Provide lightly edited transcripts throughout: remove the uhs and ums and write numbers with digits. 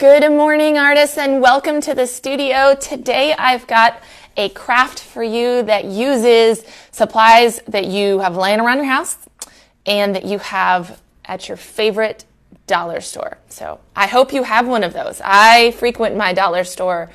Good morning, artists, and welcome to the studio. Today I've got a craft for you that uses supplies that you have laying around your house and that you have at your favorite dollar store. So I hope you have one of those. I frequent my dollar store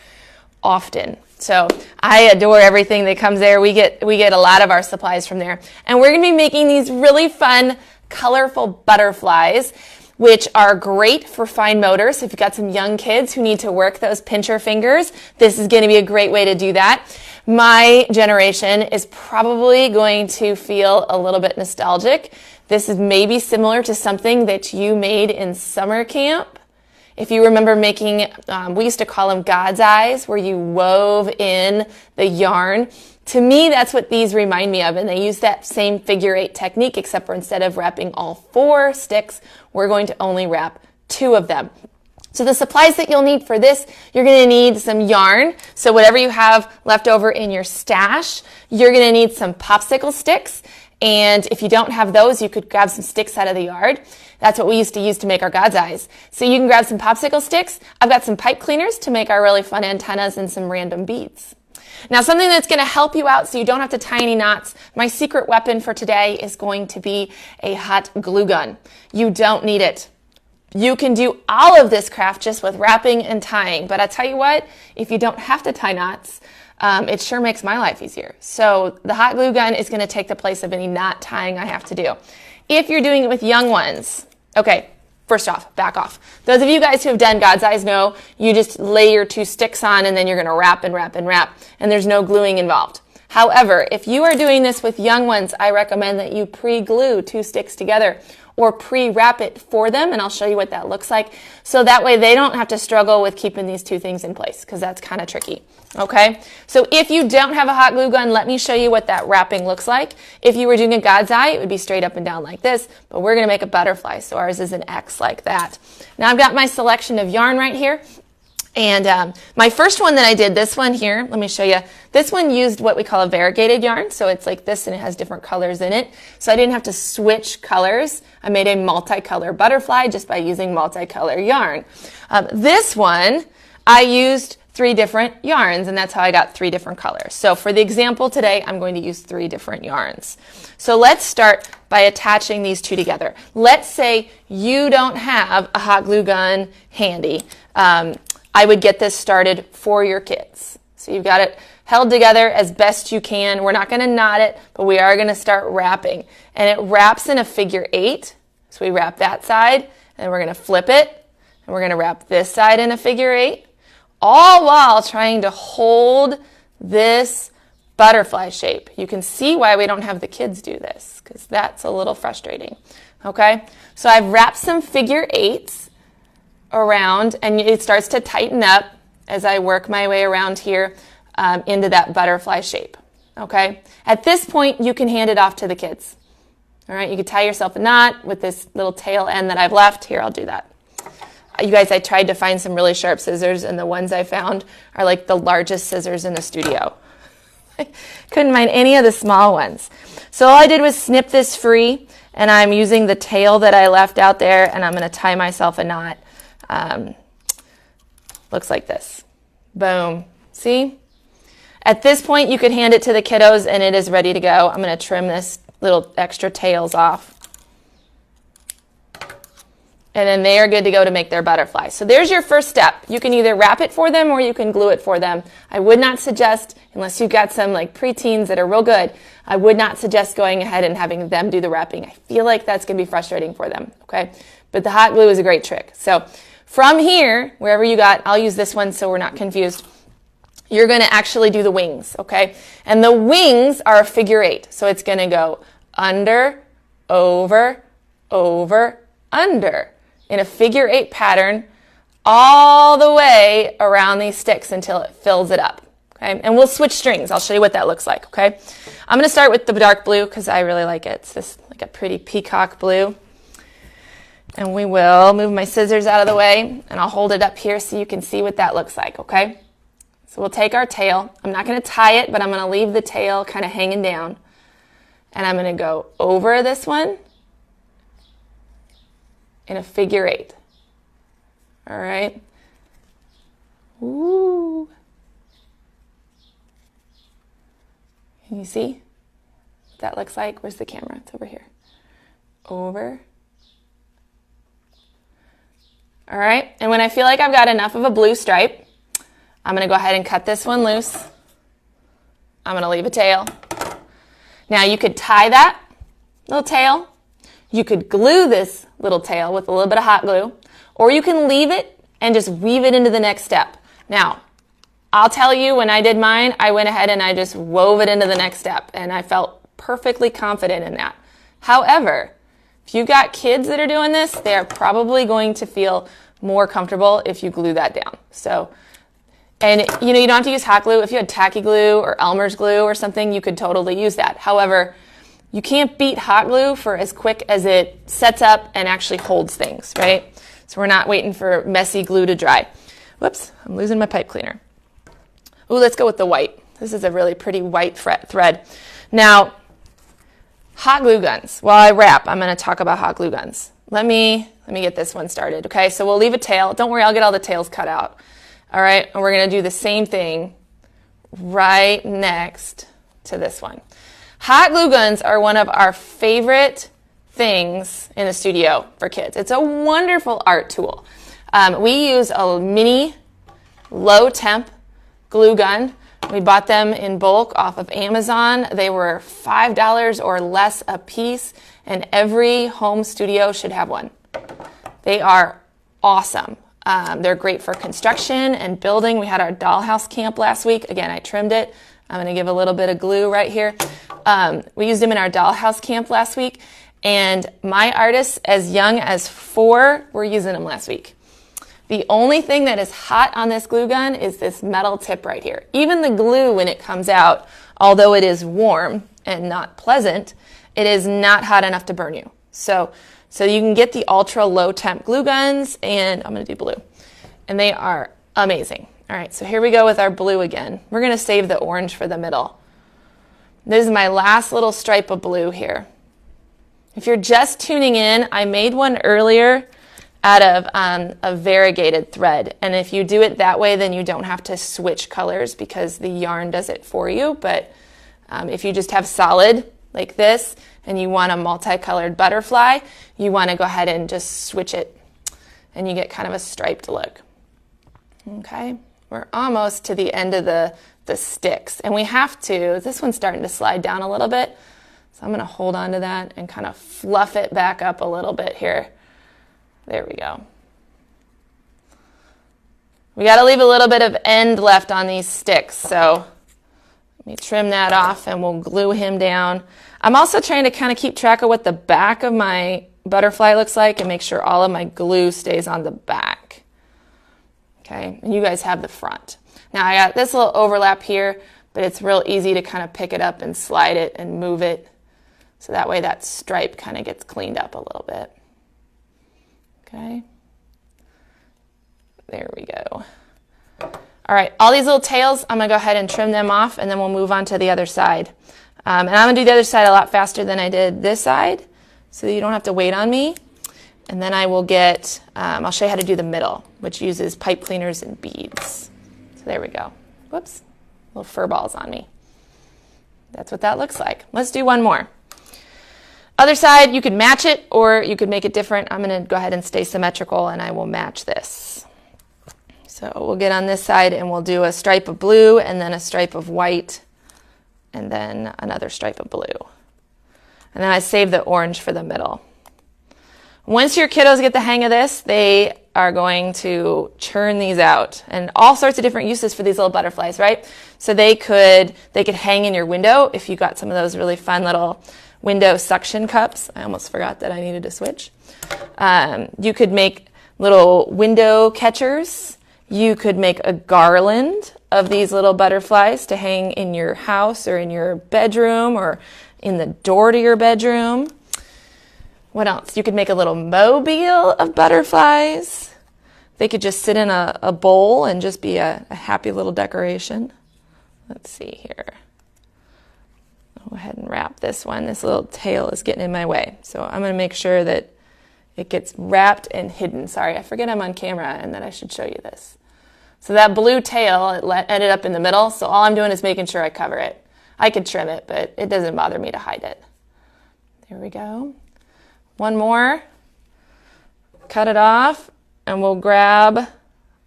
often. So I adore everything that comes there. We get a lot of our supplies from there. And we're going to be making these really fun, colorful butterflies, which are great for fine motor. So if you've got some young kids who need to work those pincher fingers, this is going to be a great way to do that. My generation is probably going to feel a little bit nostalgic. This is maybe similar to something that you made in summer camp. If you remember making, we used to call them God's eyes, where you wove in the yarn. To me, that's what these remind me of, and they use that same figure eight technique, except for instead of wrapping all 4 sticks, we're going to only wrap 2 of them. So the supplies that you'll need for this, you're going to need some yarn. So whatever you have left over in your stash, you're going to need some popsicle sticks. And if you don't have those, you could grab some sticks out of the yard. That's what we used to use to make our God's eyes. So you can grab some popsicle sticks. I've got some pipe cleaners to make our really fun antennas and some random beads. Now, something that's going to help you out so you don't have to tie any knots, my secret weapon for today is going to be a hot glue gun. You don't need it. You can do all of this craft just with wrapping and tying, but I tell you what, if you don't have to tie knots, it sure makes my life easier. So the hot glue gun is going to take the place of any knot tying I have to do. If you're doing it with young ones, okay, first off, back off. Those of you guys who have done God's eyes know you just lay your 2 sticks on and then you're going to wrap and wrap and wrap, and there's no gluing involved. However, if you are doing this with young ones, I recommend that you pre-glue 2 sticks together or pre-wrap it for them, and I'll show you what that looks like. So that way they don't have to struggle with keeping these 2 things in place, because that's kind of tricky. Okay? So if you don't have a hot glue gun, let me show you what that wrapping looks like. If you were doing a God's eye, it would be straight up and down like this, but we're going to make a butterfly, so ours is an X like that. Now I've got my selection of yarn right here. And my first one that I did, this one here, let me show you. This one used what we call a variegated yarn. So it's like this and it has different colors in it. So I didn't have to switch colors. I made a multicolor butterfly just by using multicolor yarn. This one, I used 3 different yarns, and that's how I got 3 different colors. So for the example today, I'm going to use 3 different yarns. So let's start by attaching these 2 together. Let's say you don't have a hot glue gun handy. I would get this started for your kids. So you've got it held together as best you can. We're not going to knot it, but we are going to start wrapping. And it wraps in a figure 8. So we wrap that side, and we're going to flip it, and we're going to wrap this side in a figure 8, all while trying to hold this butterfly shape. You can see why we don't have the kids do this, because that's a little frustrating. Okay? So I've wrapped some figure 8s around, and it starts to tighten up as I work my way around here into that butterfly shape. Okay? At this point, you can hand it off to the kids. All right? You could tie yourself a knot with this little tail end that I've left. Here, I'll do that. You guys, I tried to find some really sharp scissors, and the ones I found are like the largest scissors in the studio. I couldn't find any of the small ones. So all I did was snip this free, and I'm using the tail that I left out there, and I'm going to tie myself a knot. Looks like this. Boom. See? At this point, you could hand it to the kiddos and it is ready to go. I'm going to trim this little extra tails off. And then they are good to go to make their butterfly. So there's your first step. You can either wrap it for them or you can glue it for them. I would not suggest, unless you've got some like preteens that are real good, I would not suggest going ahead and having them do the wrapping. I feel like that's going to be frustrating for them. Okay? But the hot glue is a great trick. So from here, wherever you got, I'll use this one so we're not confused. You're going to actually do the wings, okay? And the wings are a figure 8. So it's going to go under, over, over, under in a figure 8 pattern all the way around these sticks until it fills it up, okay? And we'll switch strings. I'll show you what that looks like, okay? I'm going to start with the dark blue because I really like it. It's this like a pretty peacock blue. And we will move my scissors out of the way, and I'll hold it up here so you can see what that looks like, okay? So we'll take our tail. I'm not going to tie it, but I'm going to leave the tail kind of hanging down. And I'm going to go over this one in a figure 8. All right? Ooh. Can you see what that looks like? Where's the camera? It's over here. Over. All right, and when I feel like I've got enough of a blue stripe, I'm gonna go ahead and cut this one loose. I'm gonna leave a tail. Now you could tie that little tail. You could glue this little tail with a little bit of hot glue, or you can leave it and just weave it into the next step. Now, I'll tell you, when I did mine, I went ahead and I just wove it into the next step, and I felt perfectly confident in that. However, if you've got kids that are doing this, they are probably going to feel more comfortable if you glue that down. So, and you know, you don't have to use hot glue. If you had tacky glue or Elmer's glue or something, you could totally use that. However, you can't beat hot glue for as quick as it sets up and actually holds things, right? So we're not waiting for messy glue to dry. Whoops, I'm losing my pipe cleaner. Ooh, let's go with the white. This is a really pretty white thread. Now, hot glue guns. While I wrap, I'm going to talk about hot glue guns. Let me get this one started, okay? So we'll leave a tail. Don't worry, I'll get all the tails cut out. All right, and we're going to do the same thing right next to this one. Hot glue guns are one of our favorite things in the studio for kids. It's a wonderful art tool. We use a mini low temp glue gun. We bought them in bulk off of Amazon. They were $5 or less a piece, and every home studio should have one. They are awesome. They're great for construction and building. We had our dollhouse camp last week. Again, I trimmed it. I'm going to give a little bit of glue right here. We used them in our dollhouse camp last week, and my artists as young as 4 were using them last week. The only thing that is hot on this glue gun is this metal tip right here. Even the glue, when it comes out, although it is warm and not pleasant, it is not hot enough to burn you. So you can get the ultra low temp glue guns, and I'm going to do blue. And they are amazing. All right, so here we go with our blue again. We're going to save the orange for the middle. This is my last little stripe of blue here. If you're just tuning in, I made one earlier out of a variegated thread. And if you do it that way, then you don't have to switch colors because the yarn does it for you. But if you just have solid like this and you want a multicolored butterfly, you want to go ahead and just switch it and you get kind of a striped look. Okay, we're almost to the end of the sticks, and we have to, this one's starting to slide down a little bit, so I'm going to hold on to that and kind of fluff it back up a little bit here. There we go. We got to leave a little bit of end left on these sticks, so let me trim that off and we'll glue him down. I'm also trying to kind of keep track of what the back of my butterfly looks like and make sure all of my glue stays on the back. Okay, and you guys have the front. Now I got this little overlap here, but it's real easy to kind of pick it up and slide it and move it. So that way that stripe kind of gets cleaned up a little bit. Okay, there we go. All right, all these little tails, I'm gonna go ahead and trim them off, and then we'll move on to the other side. And I'm gonna do the other side a lot faster than I did this side, so you don't have to wait on me. And then I will get, I'll show you how to do the middle, which uses pipe cleaners and beads. So there we go. Whoops, little fur balls on me. That's what that looks like. Let's do one more. Other side, you could match it or you could make it different. I'm going to go ahead and stay symmetrical and I will match this. So we'll get on this side and we'll do a stripe of blue and then a stripe of white and then another stripe of blue. And then I save the orange for the middle. Once your kiddos get the hang of this, they are going to churn these out, and all sorts of different uses for these little butterflies, right? So they could hang in your window if you got some of those really fun little window suction cups. I almost forgot that I needed to switch. You could make little window catchers. You could make a garland of these little butterflies to hang in your house or in your bedroom or in the door to your bedroom. What else? You could make a little mobile of butterflies. They could just sit in a bowl and just be a happy little decoration. Let's see here. I'll go ahead and wrap this one. This little tail is getting in my way. So I'm going to make sure that it gets wrapped and hidden. Sorry, I forget I'm on camera and that I should show you this. So that blue tail, it ended up in the middle, so all I'm doing is making sure I cover it. I could trim it, but it doesn't bother me to hide it. There we go. One more. Cut it off, and we'll grab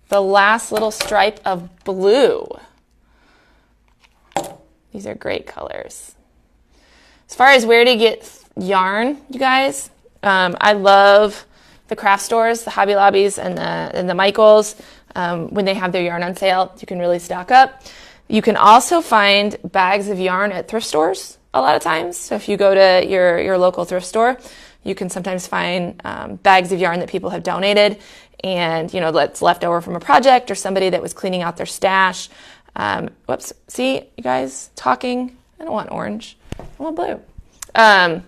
the last little stripe of blue. These are great colors. As far as where to get yarn, you guys, I love the craft stores, the Hobby Lobbies and the Michaels. When they have their yarn on sale, you can really stock up. You can also find bags of yarn at thrift stores a lot of times. So if you go to your local thrift store, you can sometimes find bags of yarn that people have donated and, you know, that's left over from a project or somebody that was cleaning out their stash. Whoops, see, you guys, talking. I don't want orange. I want blue. I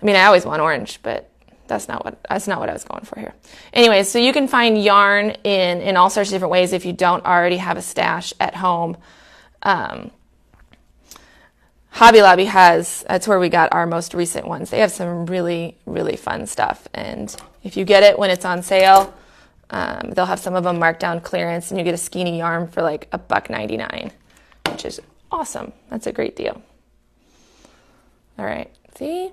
mean, I always want orange, but that's not what I was going for here. Anyway, so you can find yarn in all sorts of different ways if you don't already have a stash at home. Hobby Lobby that's where we got our most recent ones. They have some really, really fun stuff. And if you get it when it's on sale, they'll have some of them marked down clearance and you get a skeiny yarn for like $1.99, which is awesome. That's a great deal. All right, see?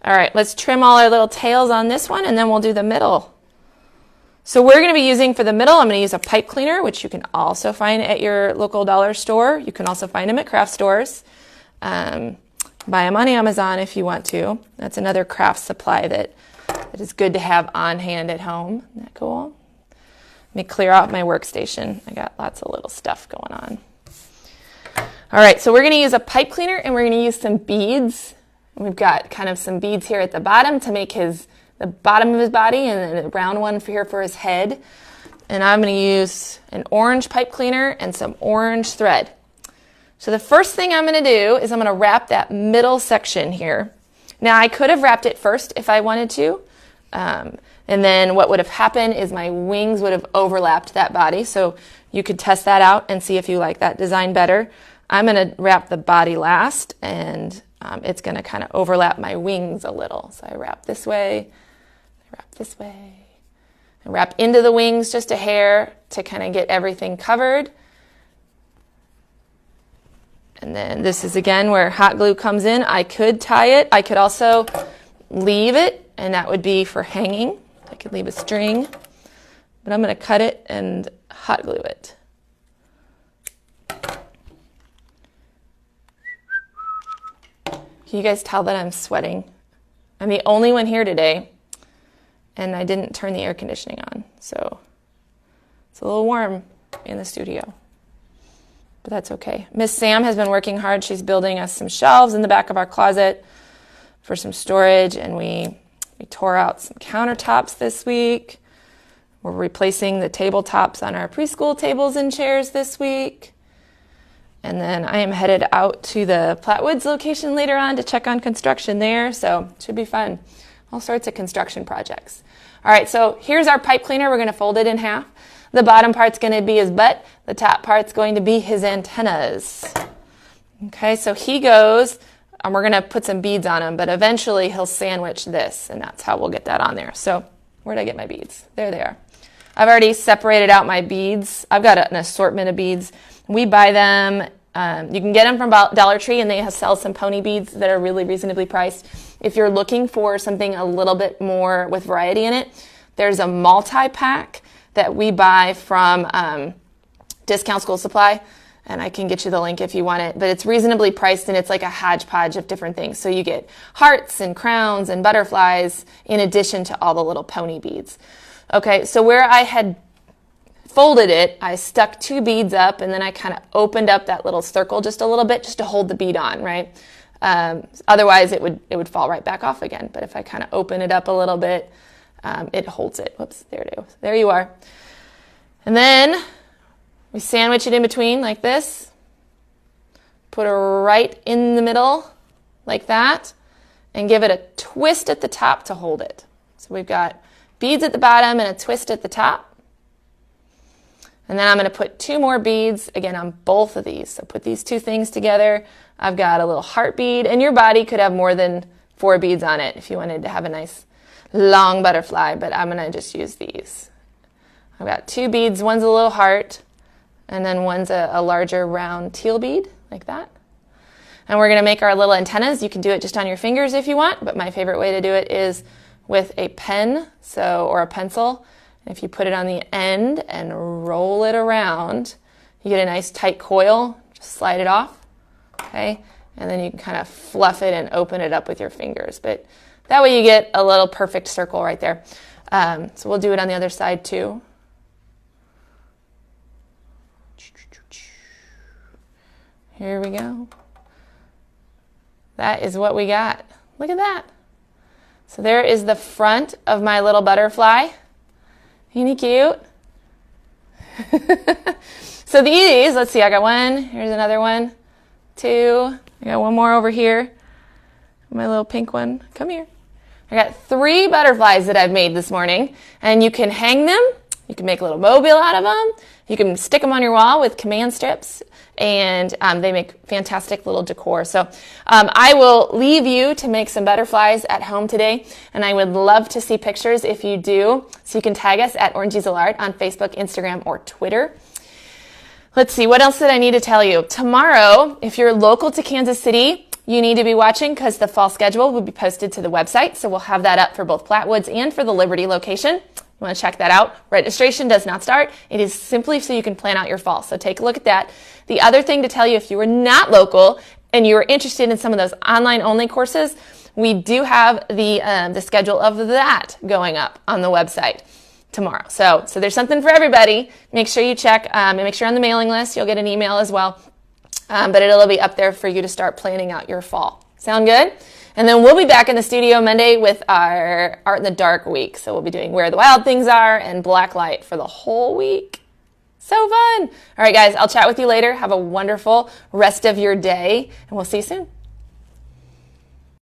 All right, let's trim all our little tails on this one and then we'll do the middle. So we're going to be using for the middle, I'm going to use a pipe cleaner, which you can also find at your local dollar store. You can also find them at craft stores. Buy them on Amazon if you want to. That's another craft supply that is good to have on hand at home. Isn't that cool? Let me clear out my workstation. I got lots of little stuff going on. All right, so we're going to use a pipe cleaner and we're going to use some beads. We've got kind of some beads here at the bottom to make the bottom of his body and then a round one here for his head. And I'm going to use an orange pipe cleaner and some orange thread. So the first thing I'm going to do is I'm going to wrap that middle section here. Now I could have wrapped it first if I wanted to. And then what would have happened is my wings would have overlapped that body. So you could test that out and see if you like that design better. I'm going to wrap the body last and it's going to kind of overlap my wings a little. So I wrap this way, I wrap this way, I wrap into the wings just a hair to kind of get everything covered. And then this is again where hot glue comes in. I could tie it. I could also leave it, and that would be for hanging. I could leave a string, but I'm going to cut it and hot glue it. Can you guys tell that I'm sweating? I'm the only one here today, and I didn't turn the air conditioning on, so it's a little warm in the studio, but that's okay. Miss Sam has been working hard. She's building us some shelves in the back of our closet for some storage, and we tore out some countertops this week. We're replacing the tabletops on our preschool tables and chairs this week. And then I am headed out to the Plattwoods location later on to check on construction there, so it should be fun. All sorts of construction projects. All right, so here's our pipe cleaner. We're going to fold it in half. The bottom part's going to be his butt. The top part's going to be his antennas. Okay, so he goes, and we're going to put some beads on him, but eventually he'll sandwich this, and that's how we'll get that on there. So where'd I get my beads? There they are. I've already separated out my beads. I've got an assortment of beads. We buy them. You can get them from Dollar Tree, and they sell some pony beads that are really reasonably priced. If you're looking for something a little bit more with variety in it, there's a multi-pack that we buy from Discount School Supply, and I can get you the link if you want it. But it's reasonably priced, and it's like a hodgepodge of different things. So you get hearts and crowns and butterflies in addition to all the little pony beads. Okay, so where I had folded it, I stuck 2 beads up, and then I kind of opened up that little circle just a little bit just to hold the bead on, right? Otherwise, it would fall right back off again. But if I kind of open it up a little bit, it holds it. Whoops, there it is. There you are. And then we sandwich it in between like this. Put it right in the middle like that, and give it a twist at the top to hold it. So we've got beads at the bottom and a twist at the top. And then I'm going to put 2 more beads, again, on both of these. So put these 2 things together. I've got a little heart bead, and your body could have more than 4 beads on it if you wanted to have a nice long butterfly, but I'm going to just use these. I've got 2 beads. One's a little heart, and then one's a larger round teal bead, like that. And we're going to make our little antennas. You can do it just on your fingers if you want, but my favorite way to do it is with a pen, or a pencil. And if you put it on the end and roll it around, you get a nice tight coil. Just slide it off, okay? And then you can kind of fluff it and open it up with your fingers. But that way you get a little perfect circle right there. So we'll do it on the other side too. Here we go. That is what we got. Look at that. So there is the front of my little butterfly. Ain't he cute? So these, let's see, I got 1. Here's another 1, 2. I got 1 more over here. My little pink one. Come here. I got 3 butterflies that I've made this morning. And you can hang them. You can make a little mobile out of them. You can stick them on your wall with command strips. And they make fantastic little decor. So I will leave you to make some butterflies at home today, and I would love to see pictures if you do. So you can tag us at Orange Easel Art on Facebook, Instagram, or Twitter. Let's see, what else did I need to tell you? Tomorrow, if you're local to Kansas City, you need to be watching because the fall schedule will be posted to the website. So we'll have that up for both Flatwoods and for the Liberty location. You want to check that out. Registration does not start. It is simply so you can plan out your fall. So take a look at that. The other thing to tell you, if you are not local and you are interested in some of those online-only courses, we do have the schedule of that going up on the website tomorrow. So there's something for everybody. Make sure you check and make sure you're on the mailing list. You'll get an email as well. But it'll be up there for you to start planning out your fall. Sound good? And then we'll be back in the studio Monday with our Art in the Dark week. So we'll be doing Where the Wild Things Are and Black Light for the whole week. So fun. All right, guys, I'll chat with you later. Have a wonderful rest of your day, and we'll see you soon.